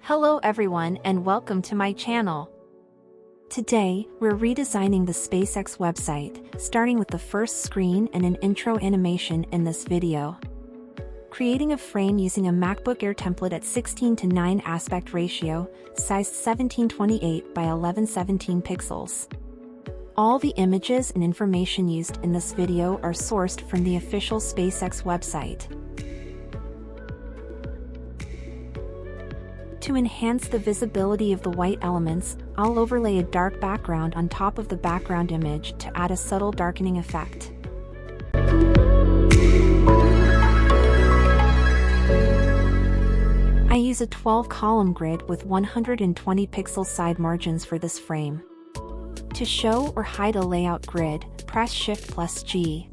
Hello everyone and welcome to my channel. Today, we're redesigning the SpaceX website, starting with the first screen and an intro animation in this video. Creating a frame using a MacBook Air template at 16:9 aspect ratio, sized 1728 by 1117 pixels. All the images and information used in this video are sourced from the official SpaceX website. To enhance the visibility of the white elements, I'll overlay a dark background on top of the background image to add a subtle darkening effect. I use a 12-column grid with 120 pixel side margins for this frame. To show or hide a layout grid, press Shift+G.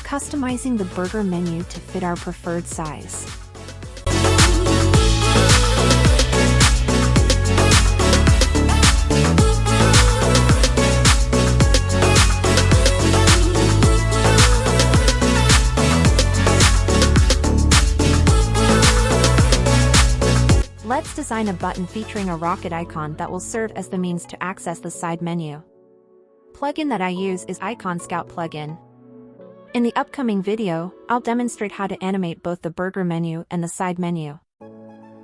Customizing the burger menu to fit our preferred size. Let's design a button featuring a rocket icon that will serve as the means to access the side menu. Plugin that I use is Icon Scout plugin. In the upcoming video, I'll demonstrate how to animate both the burger menu and the side menu.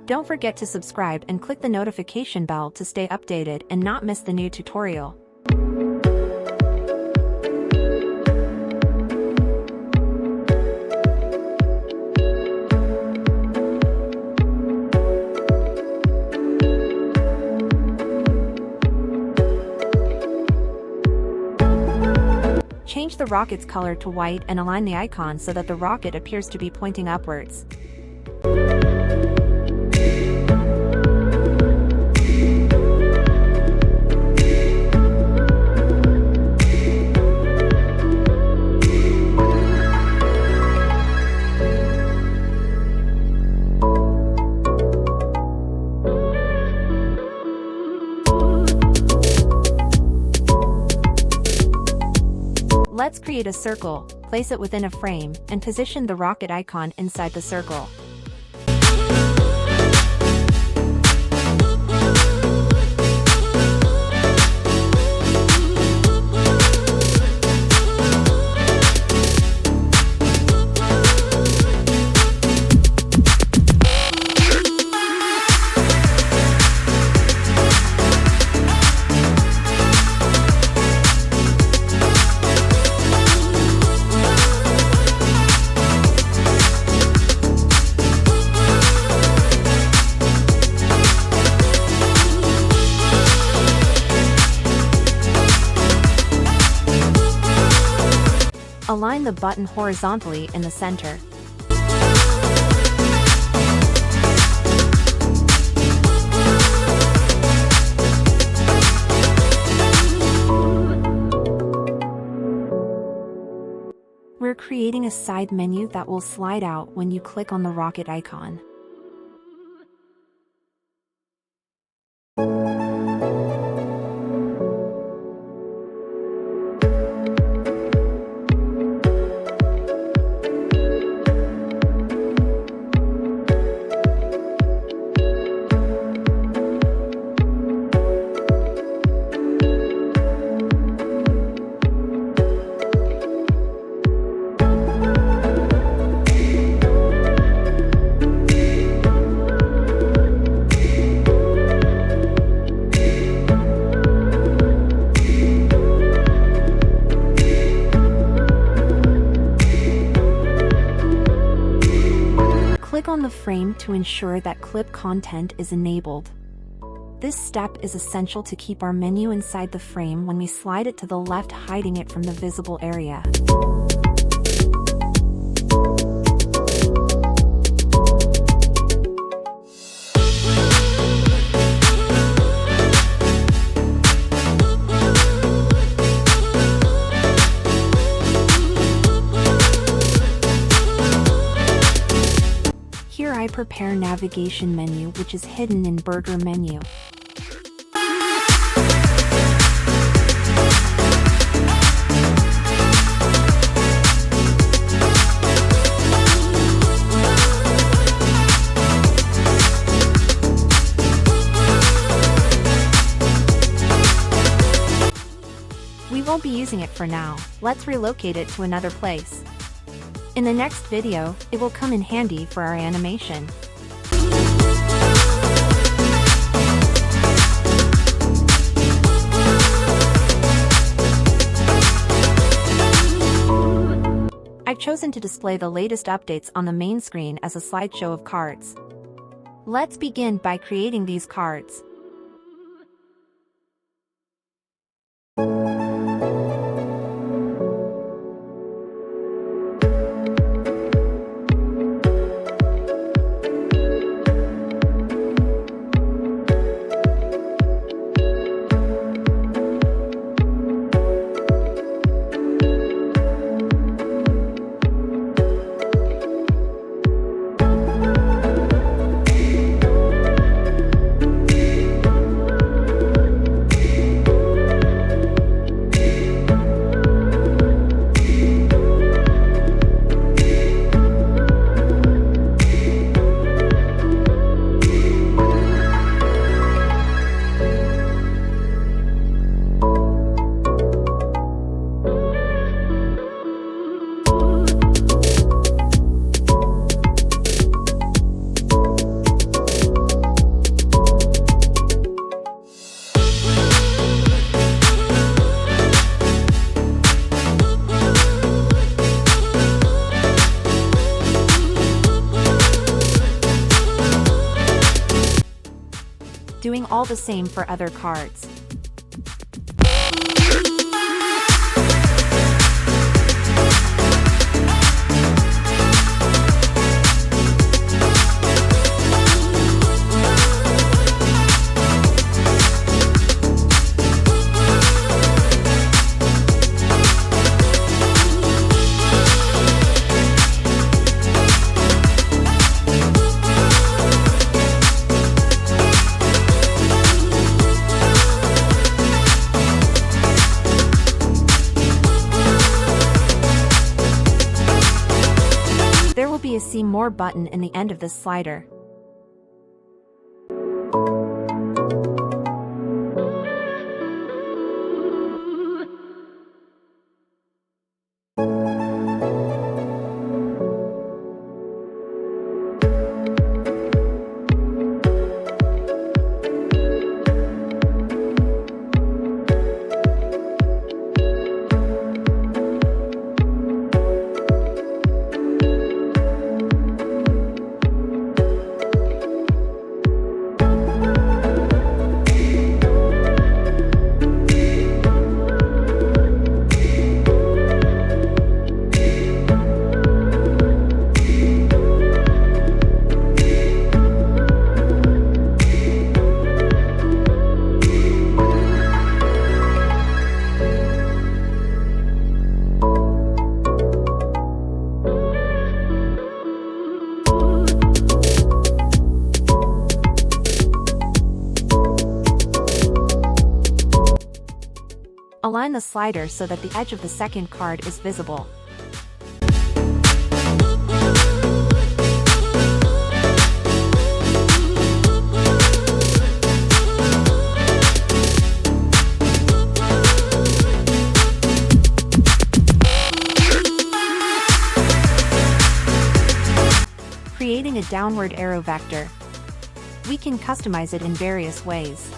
Don't forget to subscribe and click the notification bell to stay updated and not miss the new tutorial. Change the rocket's color to white and align the icon so that the rocket appears to be pointing upwards. Let's create a circle, place it within a frame, and position the rocket icon inside the circle. Align the button horizontally in the center. We're creating a side menu that will slide out when you click on the rocket icon. Click on the frame to ensure that clip content is enabled. This step is essential to keep our menu inside the frame when we slide it to the left, hiding it from the visible area. prepare navigation menu, which is hidden in burger menu. We won't be using it for now. Let's relocate it to another place. In the next video, it will come in handy for our animation. I've chosen to display the latest updates on the main screen as a slideshow of cards. Let's begin by creating these cards. Doing all the same for other cards. There will be a See More button in the end of this slider. Align the slider so that the edge of the second card is visible. Creating a downward arrow vector. We can customize it in various ways.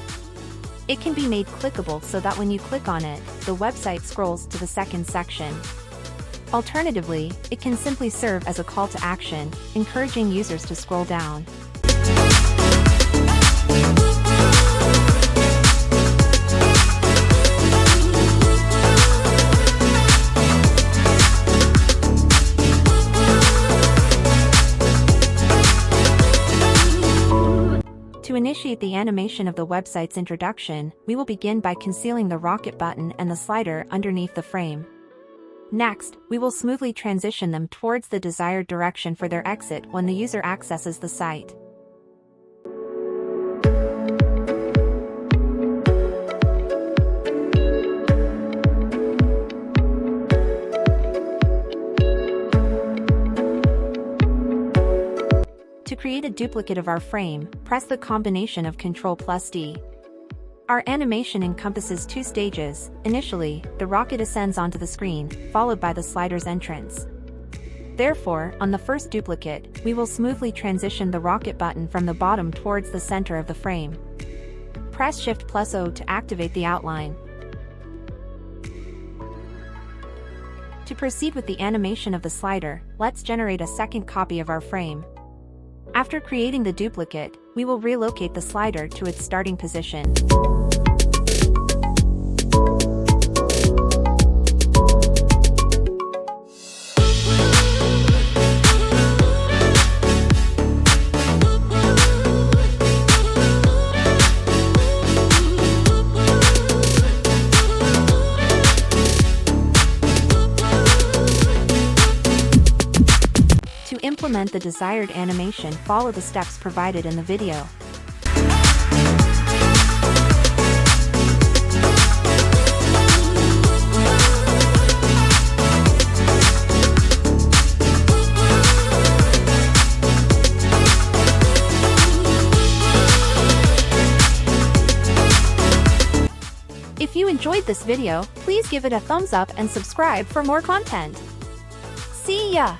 It can be made clickable so that when you click on it, the website scrolls to the second section. Alternatively, it can simply serve as a call to action, encouraging users to scroll down. To initiate the animation of the website's introduction, we will begin by concealing the rocket button and the slider underneath the frame. Next, we will smoothly transition them towards the desired direction for their exit when the user accesses the site. To create a duplicate of our frame, press the combination of Ctrl+D. Our animation encompasses 2 stages. Initially, the rocket ascends onto the screen, followed by the slider's entrance. Therefore, on the first duplicate, we will smoothly transition the rocket button from the bottom towards the center of the frame. Press Shift+O to activate the outline. To proceed with the animation of the slider, let's generate a second copy of our frame. After creating the duplicate, we will relocate the slider to its starting position. To implement the desired animation, follow the steps provided in the video. If you enjoyed this video, please give it a thumbs up and subscribe for more content. See ya!